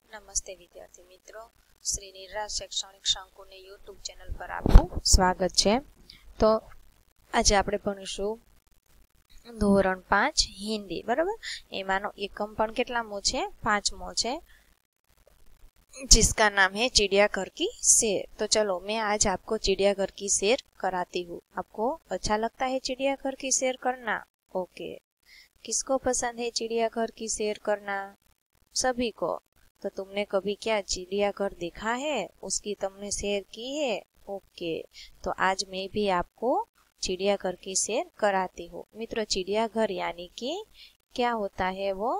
નમસ્તે વિદ્યાર્થી મિત્રો, શ્રી નિરાશ શૈક્ષણિક સંકુલની યુટ્યુબ ચેનલ પર આપનું સ્વાગત છે। તો આજે આપણે ભણીશું ધોરણ 5 હિન્દી, બરાબર। એમાંનો એકમ પણ કેટલામો છે? 5મો છે, जिसका नाम है चिड़ियाघर की सैर। तो चलो मैं आज आपको चिड़ियाघर की सैर कराती हूँ। आपको अच्छा लगता है चिड़ियाघर की सैर करना? ओके, किसको पसंद है चिड़ियाघर की सैर करना? सभी को। तो तुमने कभी क्या चिड़ियाघर देखा है? उसकी तुमने सैर की है? ओके, तो आज मैं भी आपको चिड़ियाघर की सैर कराती हूँ। मित्रों, चिड़ियाघर यानी कि क्या होता है? वो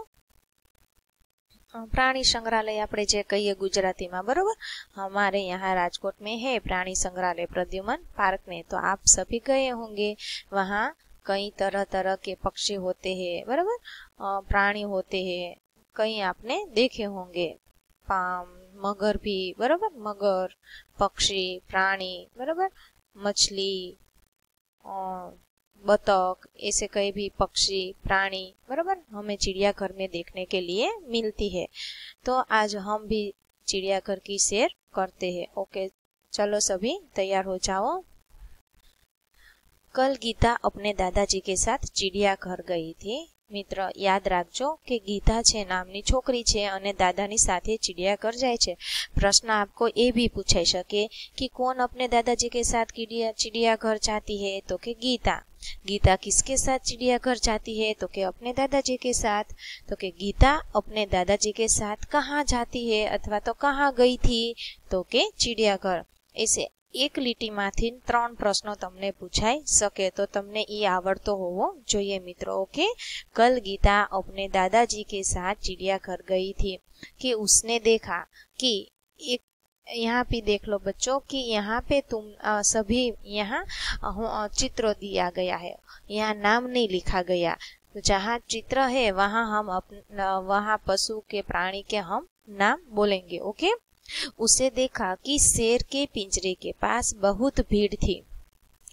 प्राणी संग्रहालय આપણે જે કહીએ ગુજરાતીમાં, બરોબર। हमारे यहाँ राजकोट में है प्राणी संग्रहालय प्रद्युमन पार्क में। तो आप सभी गए होंगे, वहाँ कई तरह तरह के पक्षी होते हैं, बराबर, प्राणी होते हैं, कई आपने देखे होंगे, मगर भी, बराबर, मगर, पक्षी, प्राणी, बराबर, मछली, बतख, ऐसे कई भी पक्षी प्राणी, बराबर, हमें चिड़ियाघर में देखने के लिए मिलती है। तो आज हम भी चिड़ियाघर की सैर करते हैं। ओके, चलो सभी तैयार हो जाओ। कल गीता अपने दादाजी के साथ चिड़ियाघर गई थी। मित्र, याद राखजो कि गीता छे नामनी छोकरी छे अने दादानी साथे चिड़ियाघर जाय छे। प्रश्न आपको ये भी पूछाई सके कि कौन अपने दादाजी के साथ चिड़ियाघर जाती है? तो कि गीता। गीता किसके साथ चिड़ियाघर जाती है? तो कि अपने दादाजी के साथ। तो कि गीता अपने दादाजी के साथ कहाँ जाती है अथवा तो कहाँ गई थी? तो कि चिड़ियाघर। ऐसे एक લીટીમાંથી 3 પ્રશ્નો તમને પૂછાઈ શકે, તો તમને એ આવડતો હોવો જોઈએ મિત્રો। ओके, कल गीता अपने दादाजी के साथ चिड़ियाघर गई थी कि उसने देखा कि एक, यहाँ पे देख लो बच्चों कि यहाँ पे तुम सभी यहाँ चित्र दिया गया है, यहाँ नाम नहीं लिखा गया। तो जहाँ चित्र है वहाँ हम वहाँ पशु के प्राणी के हम नाम बोलेंगे। ओके, उसे देखा कि शेर के पिंजरे के पास बहुत भीड़ थी।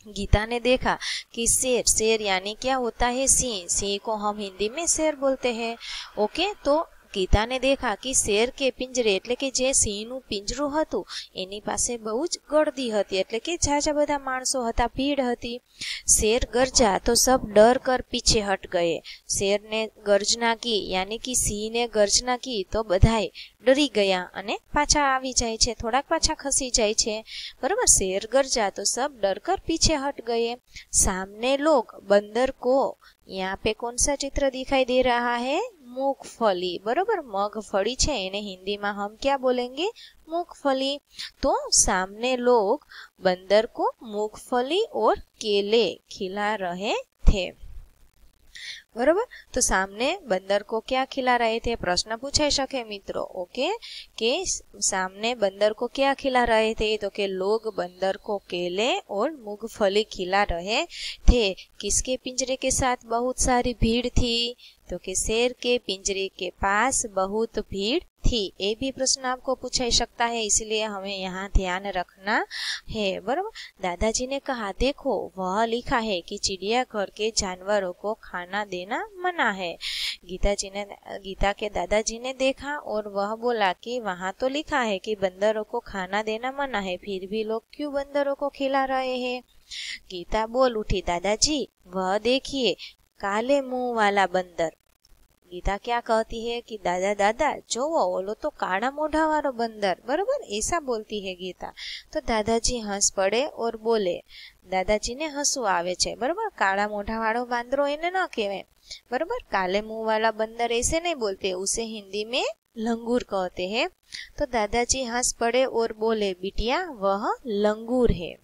गीता ने देखा कि शेर यानी क्या होता है? सिंह। सिंह को हम हिंदी में शेर बोलते हैं। ओके, तो गीता ने देखा कि शेर के पिंजरे એટલે કે જે સિંહનું પિંજરું હતું એની પાસે બહુ જ ગળદી હતી, એટલે કે ઝાઝા બધા માણસો હતા, ભીડ હતી। शेर गरजा तो सब डर कर पीछे हट गए। शेर ने गर्जना की यानी कि सिंह ने गर्जना की तो बधाए डरी गया અને પાછા આવી જાય છે, થોડાક પાછા ખસી જાય છે, બરાબર। शेर गरजा तो सब डर कर पीछे हट गए। सामने लोग बंदर को, यहाँ पे कौन सा चित्र दिखाई दे रहा है? मूंगफली, बरोबर। मगफड़ी छे इन्हें हिंदी में हम क्या बोलेंगे? मूंगफली। तो सामने लोग बंदर को मूंगफली और केले खिला रहे थे, बरोबर। तो सामने बंदर को क्या खिला रहे थे? प्रश्न पूछाई सके मित्रों। ओके, के सामने बंदर को क्या खिला रहे थे? तो के लोग बंदर को केले और मूंगफली खिला रहे थे। किसके पिंजरे के साथ बहुत सारी भीड़ थी? तो कि शेर के पिंजरे के पास बहुत भीड़ थी। ये भी प्रश्न आपको पूछाई सकता है, इसलिए हमें यहाँ ध्यान रखना है, बराबर। दादाजी ने कहा, देखो वह लिखा है कि चिड़ियाघर के जानवरों को खाना देना मना है। गीता के दादाजी ने देखा और वह बोला कि वहाँ तो लिखा है कि बंदरों को खाना देना मना है, फिर भी लोग क्यों बंदरों को खिला रहे हैं? गीता बोल उठी, दादाजी वह देखिए काले मुंह वाला बंदर। गीता क्या कहती है कि दादा दादा जो वो तो काला मोढ़ा वाला बंदर, बरोबर, ऐसा बोलती है गीता। तो दादाजी हंस पड़े और बोले, दादाजी ने हंसू आवे छे, बरोबर। काला मोढ़ा वालो बांदरो एने न कहेवाय, बरोबर। काले मुंह वाला बंदर ऐसे नहीं बोलते, उसे हिंदी में लंगूर कहते हैं। तो दादाजी हंस पड़े और बोले, बिटिया वह लंगूर है।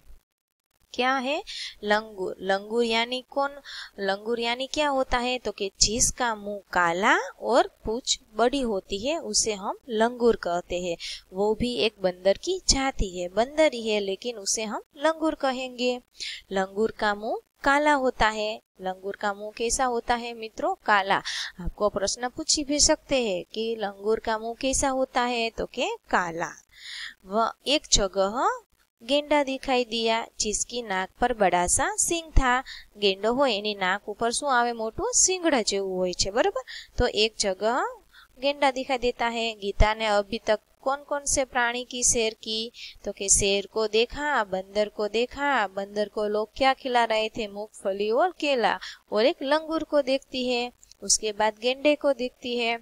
क्या है? लंगूर। लंगूर यानी कौन? लंगूर यानी क्या होता है? तो कि जिसका मुंह काला और पूंछ बड़ी होती है उसे हम लंगूर कहते हैं। वो भी एक बंदर की जाति है, बंदर ही है, लेकिन उसे हम लंगूर कहेंगे। लंगूर का मुंह काला होता है। लंगूर का मुंह कैसा होता है मित्रों? काला। आपको प्रश्न पूछ भी सकते हैं कि लंगूर का मुंह कैसा होता है? तो कि काला। वह एक जगह गेंडा दिखाई दिया जिसकी नाक पर बड़ा सा सींग था। गेंडो हो एनी नाक ऊपर शुं आवे? मोटुं सींगड़ा जेवुं होय छे, बराबर। तो एक जगह गेंडा दिखाई देता है। गीता ने अभी तक कौन कौन से प्राणी की सैर की? तो कि शेर को देखा, बंदर को देखा। बंदर को लोग क्या खिला रहे थे? मूंगफली और केला। और एक लंगूर को देखती है। उसके बाद गेंडे को देखती है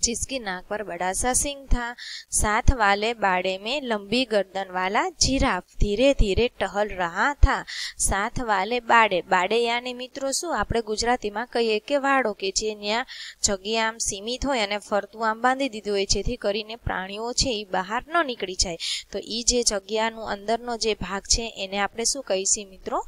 जिसकी नाक पर बड़ा सा सींग था। साथ वाले बाड़े में लंबी गर्दन वाला जिराफ धीरे धीरे टहल रहा था। साथ वाले बाड़े यानी મિત્રો શું આપણે ગુજરાતીમાં કહીએ કે વાડો કે જે ત્યાં જગ્યા આમ સીમિત હોય અને ફરતું આમ બાંધી દીધું હોય જેથી કરીને પ્રાણીઓ છે એ બહાર ન નીકળી જાય, તો એ જે જગ્યાનું અંદરનો જે ભાગ છે એને આપણે શું કહીશું મિત્રો?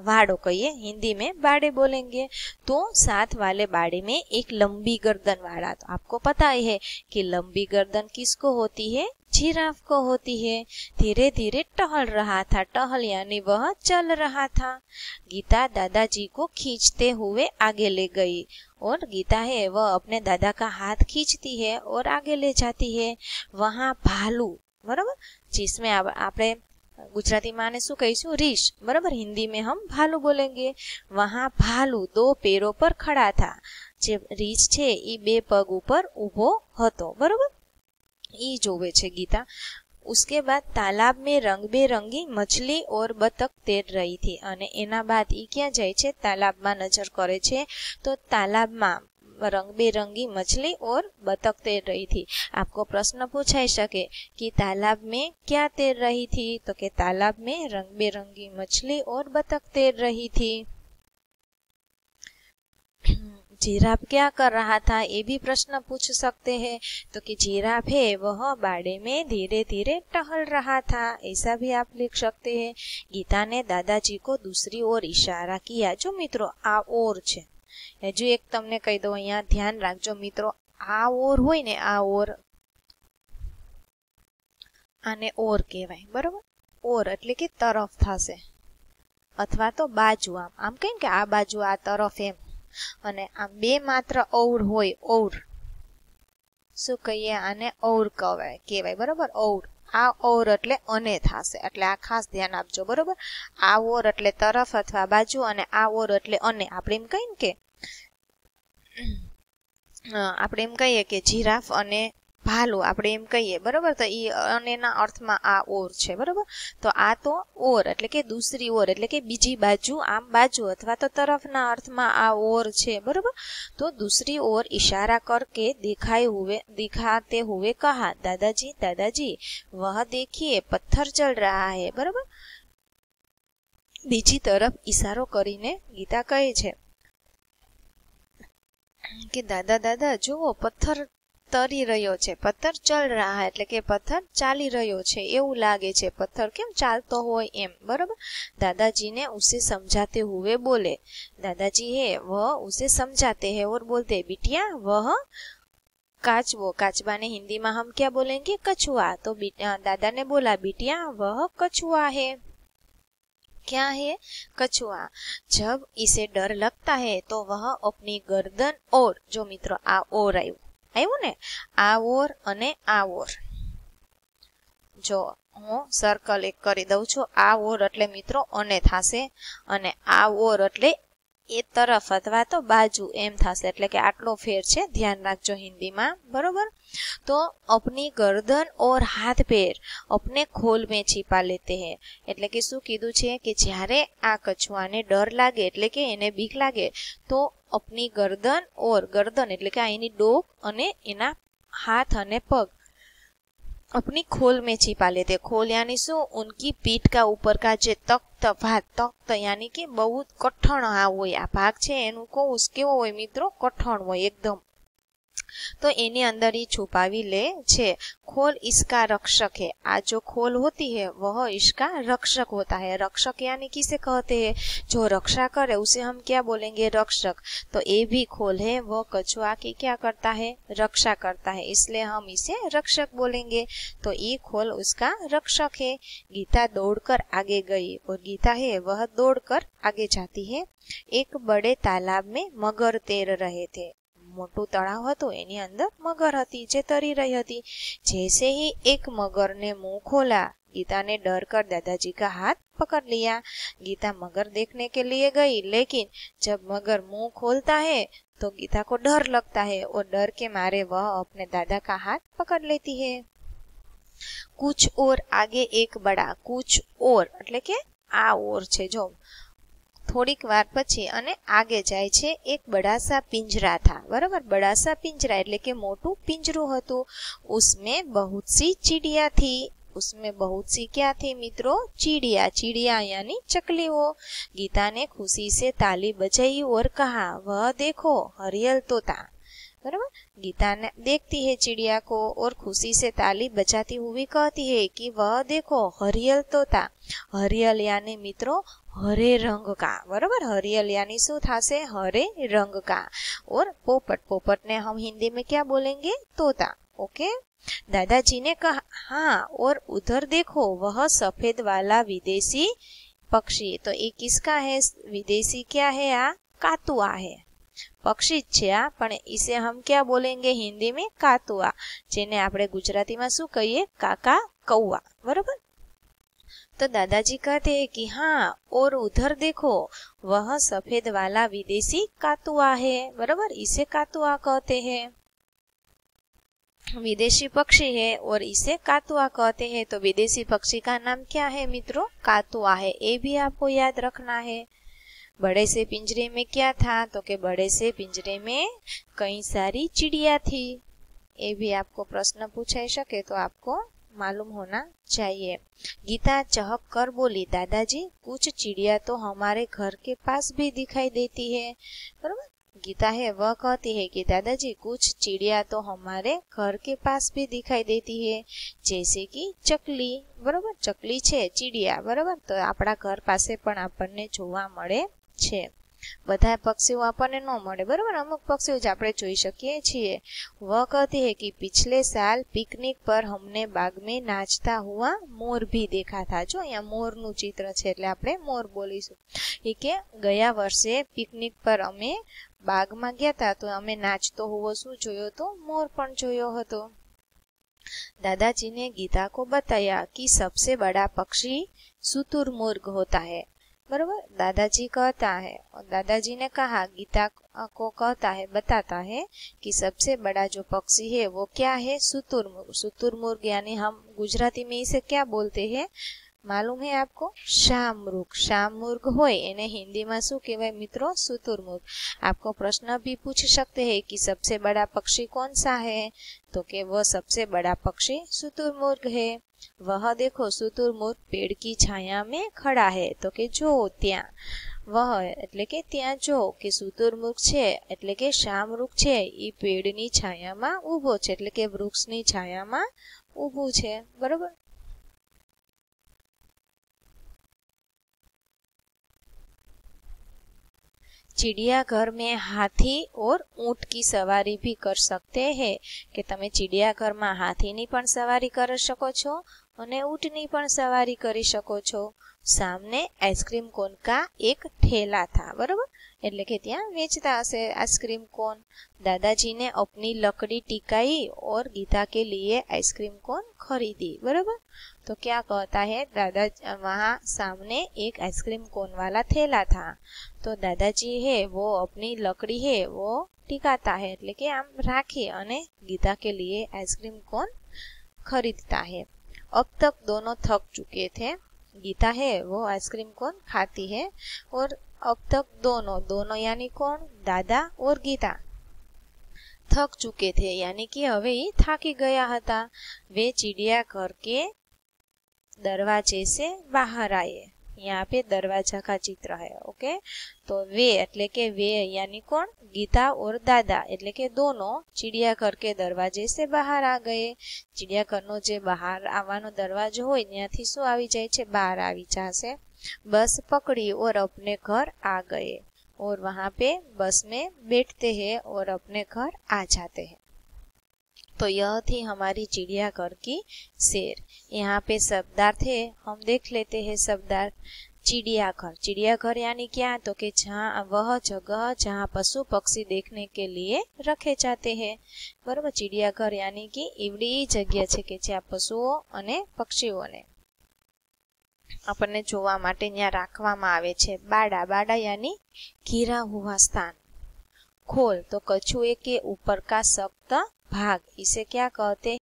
વાડો કહીએ। हिंदी में बाड़े बोलेंगे। तो साथ वाले बाड़े में एक लंबी गर्दन वाला, तो आपको पता ही है कि लंबी गर्दन किसको होती है? जिराफ को होती है। धीरे धीरे टहल रहा था। टहल यानी वह चल रहा था। गीता दादाजी को खींचते हुए आगे ले गई और गीता है वह अपने दादा का हाथ खींचती है और आगे ले जाती है। वहां भालू, बराबर, जिसमें आपने गुजराती में आने शू कहीशु? रीछ, बराबर। हिंदी में हम भालू बोलेंगे। वहां भालू 2 पैरों पर खड़ा था। जे रीछ छे ई 2 पग ऊपर उभो हतो, बराबर। ई जोवे छे गीता। उसके बाद तालाब में रंग बेरंगी मछली और बतक तैर रही थी। अने एना बाद ई क्या जाय छे? तालाब में नजर करे छे तो तालाब में रंग बेरंगी मछली और बतख तैर रही थी। आपको प्रश्न पूछाई सके कि तालाब में क्या तैर रही थी? तो कि तालाब में रंग बेरंगी मछली और बतख तैर रही थी। जिराफ क्या कर रहा था? ये भी प्रश्न पूछ सकते हैं। तो कि जिराफ है वह बाड़े में धीरे धीरे टहल रहा था, ऐसा भी आप लिख सकते हैं। गीता ने दादाजी को दूसरी ओर इशारा किया। जो मित्रों आ ओर छे, हजू एक तमने कही दो, अहींया ध्यान राखजो मित्रों, आ ओर होय ने, आ ओर आने ओर कहेवाय, बरोबर। ओर એટલે કે તરફ થશે અથવા તો બાજુ, આમ કહીએ કે આ બાજુ આ તરફ એમ, અને આમ બે માત્ર ઔર હોય, ઔર શું કહીએ? આને ઔર કહેવાય, બરોબર। ઔર, આ ઔર એટલે અને થશે, એટલે આ ખાસ ધ્યાન આપજો, બરોબર। આ ઓર એટલે તરફ અથવા બાજુ, અને આ ઓર એટલે અને। આપણે એમ કહીએ કે આપણે એમ કહીએ કે જીરાફ અને ભાલુ, આપણે એમ કહીએ, બરોબર। તો એ અનેના અર્થમાં આ ઓર છે, બરોબર। તો આ તો ઓર એટલે કે दूसरी ओर એટલે કે બીજી બાજુ, આમ બાજુ અથવા તો તરફના અર્થમાં આ ઓર છે, બરોબર। तो दूसरी ओर इशारा करके दिखाते हुए कहा, दादाजी दादाजी वह देखिए पत्थर चल रहा है, बरोबर। બીજી તરફ ઇશારો કરીને ગીતા કહે છે કે દાદા દાદા જુઓ પથ્થર તરી રહ્યો છે, પથ્થર ચલ રહા એટલે કે પથ્થર ચાલી રહ્યો છે એવું લાગે છે, પથ્થર કેમ ચાલતો હોય એમ, બરાબર। दादाजी ने उसे समझाते हुए बोले, दादाजी है वह उसे समझाते हैं और बोलते, बिटिया वह काचवो, काचबा ने हिंदी में हम क्या बोलेंगे? कछुआ। तो दादा ने बोला, बिटिया वह कछुआ है। क्या है? कछुआ। जब इसे डर लगता है तो वह अपनी गर्दन और, जो मित्रों आ ओर आयु ने, आ ओर अने आ ओर, जो हूँ सर्कल एक करी दઉં છું, आ ओर એટલે મિત્રો અને થાશે, અને आ ओर એટલે એ તરફ અથવા તો બાજુ એમ થશે, એટલે કે આટલો ફેર છે, ધ્યાન રાખજો हिंदीમાં, बरोबर। तो अपनी गर्दन और हाथ पैर अपने खोल में छिपा लेते हैं, એટલે કે શું કીધું છે કે જ્યારે આ કછુઆને ડર લાગે એટલે કે એને બીક લાગે તો अपनी गर्दन और, गर्दन એટલે કે એની ડોક અને એના હાથ અને પગ अपनी खोल में छिपा लेते। खोल यानी शू? उनकी पीठ का ऊपर का जे तख्त भाग, तख्त यानी कि बहुत कठण आ भाग छे एनु केवो होय मित्रों? कठण होय एकदम, तो एनी अंदर ही छुपावी ले छे। खोल इसका रक्षक है। आज जो खोल होती है वह इसका रक्षक होता है। रक्षक यानी किसे कहते हैं? जो रक्षा करे उसे हम क्या बोलेंगे? रक्षक। तो ये भी खोल है, वह कछुआ की क्या करता है? रक्षा करता है, इसलिए हम इसे रक्षक बोलेंगे। तो ये खोल उसका रक्षक है। गीता दौड़कर आगे गई और गीता है वह दौड़कर आगे जाती है। एक बड़े तालाब में मगर तैर रहे थे। मोटू तळाव हतुं, एनी अंदर मगर हती जे तरी रही हती। जैसे ही एक मगर ने मुंह खोला, गीता ने डर कर दादाजी का हाथ पकड़ लिया। गीता मगर देखने के लिए गई, लेकिन जब मगर मुंह खोलता है तो गीता को डर लगता है और डर के मारे वह अपने दादा का हाथ पकड़ लेती है। कुछ और आगे एक बड़ा, कुछ और એટલે કે આ ઓર છે જો થોડીક વાર પછી અને આગે જાય છે એક બડાસા પિંજરા था बराबर। बड़ासा पिंजरा એટલે કે મોટું પિંજરું હતું। उसमें बहुत सी चिड़िया थी। उसमें बहुत सी क्या थी मित्रों? चिड़िया। चिड़िया यानी चकलियों। गीता ने खुशी से ताली बजाई और कहा वह देखो हरियल तोता। बराबर। गीता ने देखती है चिड़िया को और खुशी से ताली बजाती हुई कहती है कि वह देखो हरियल तोता। हरियल यानी मित्रों हरे रंग का। बराबर। हरियल यानी शू थासे? हरे रंग का। और पोपट, पोपट ने हम हिंदी में क्या बोलेंगे? तोता। ओके। दादाजी ने कहा हाँ और उधर देखो वह सफेद वाला विदेशी पक्षी। तो ये किसका है? विदेशी क्या है? आ कातुआ है। पक्षी છે આ, પણ इसे हम क्या बोलेंगे हिंदी में? कातुआ, જેને આપણે ગુજરાતીમાં શું કહીએ? કાકા કૌવા। बराबर। तो दादाजी कहते हैं कि हाँ और उधर देखो वह सफेद वाला विदेशी कातुआ है। बराबर। इसे कातुआ कहते हैं। विदेशी पक्षी है और इसे कातुआ कहते हैं। तो विदेशी पक्षी का नाम क्या है मित्रों? कातुआ है। ये भी आपको याद रखना है। बड़े से पिंजरे में क्या था? तो के बड़े से पिंजरे में कई सारी चिड़िया थी। ये भी आपको प्रश्न पूछाई सके तो आपको मालूम होना चाहिए। गीता चहक कर बोली दादाजी कुछ चिड़िया तो हमारे घर के पास भी दिखाई देती है। बराबर। गीता है वह कहती है कि दादाजी कुछ चिड़िया तो हमारे घर के पास भी दिखाई देती है, जैसे कि चकली। बराबर। चकली छे चिड़िया। बराबर। तो आपड़ा घर पासे पण आपने जोवा मळे छे। બધા પક્ષીઓ આપણને ન મળે। બરાબર। અમુક પક્ષીઓ જ આપણે જોઈ શકીએ છીએ। वह कहती है कि पिछले साल पिकनिक पर हमने बाग में नाचता हुआ मोर भी देखा था। जो અહીંયા મોરનું ચિત્ર છે એટલે આપણે મોર બોલીશું। એ કે ગયા વર્ષે પિકનિક પર અમે બાગમાં ગયા હતા તો અમે નાચતો હોવો શું જોયો તો? મોર પણ જોયો હતો। दादाजी ने गीता को बताया कि सबसे बड़ा पक्षी शुतुरमुर्ग होता है। बराबर। दादाजी कहता है और दादाजी ने कहा गीता को कहता है, बताता है कि सबसे बड़ा जो पक्षी है वो क्या है? शुतुरमुर्ग। शुतुरमुर्ग यानी हम गुजराती में इसे क्या बोलते हैं? मालूम है आपको? शाहमृग। शाहमृग होय एने हिंदी में शू कहेवाय मित्रों? शुतुरमुर्ग। आपको प्रश्न भी पूछ सकते हैं कि सबसे बड़ा पक्षी कौन सा है? तो के वह सबसे बड़ा पक्षी शुतुरमुर्ग है। वह देखो शुतुरमुर्ग पेड़ की छाया में खड़ा है। तो के जो त्या वह એટલે કે ત્યાં જો કે શુતુરમુર્ગ છે એટલે કે શાહમૃગ છે એ પેડની છાયામાં ઊભો છે એટલે કે વૃક્ષની છાયામાં ઊભું છે। બરોબર। चिड़ियाघर में हाथी और ऊंट की सवारी भी कर सकते हैं कि તમે चिड़ियाघर में हाथीनी पण सवारी कर શકો છો અને ऊंटनी पण सवारी કરી શકો છો। सामने आइसक्रीम कोन का एक ठेला था। बराबर। એટલે કે ત્યાં વેચતા હશે आइसक्रीम कोन। दादाजी ने अपनी लकड़ी टिकाई और गीता के लिए आइसक्रीम कोन खरीदी। बराबर। तो क्या कहता है दादा वहाँ सामने एक आइसक्रीम कोन वाला ठेला था तो दादाजी है वो अपनी लकड़ी है वो टिकाता है એટલે કે આમ રાખી અને गीता के लिए आइसक्रीम कोन खरीदता है। अब तक दोनों थक चुके थे। गीता है वो आइसक्रीम कोन खाती है और अब तक दोनों यानी कौन? दादा और गीता थक चुके थे यानी कि हवे थाकी गया हता। वे चिड़ियाघर के दरवाजे से बाहर आए। यहाँ पे दरवाजा का चित्र है। ओके। तो वे એટલે કે वे यानी कौन? गीता और दादा એટલે કે दोनों चिड़ियाघर के दरवाजे से बाहर आ गए। चिड़ियाघरનો જે બહાર આવવાનો દરવાજો હોય ત્યાંથી શું આવી જાય છે? બહાર આવી જશે। बस पकड़ी और अपने घर आ गए और वहाँ पे बस में बैठते हैं और अपने घर आ जाते हैं। तो यह थी हमारी चिड़ियाघर की सैर। यहाँ पे शब्दार्थ है हम देख लेते हैं। शब्दार्थ चिड़ियाघर। चिड़ियाघर यानी क्या? तो कि जहाँ वह जगह जहाँ पशु पक्षी देखने के लिए रखे जाते हैं। बराबर। चिड़ियाघर यानी कि एवडी जगह છે કે જ્યાં પશુઓ અને પક્ષીઓને આપણને જોવા માટે ત્યાં રાખવામાં આવે છે। બાડા। બાડા यानी ઘેરા हुआ स्थान। खोल, तो कछुए के ऊपर का सख्त भाग, इसे क्या कहते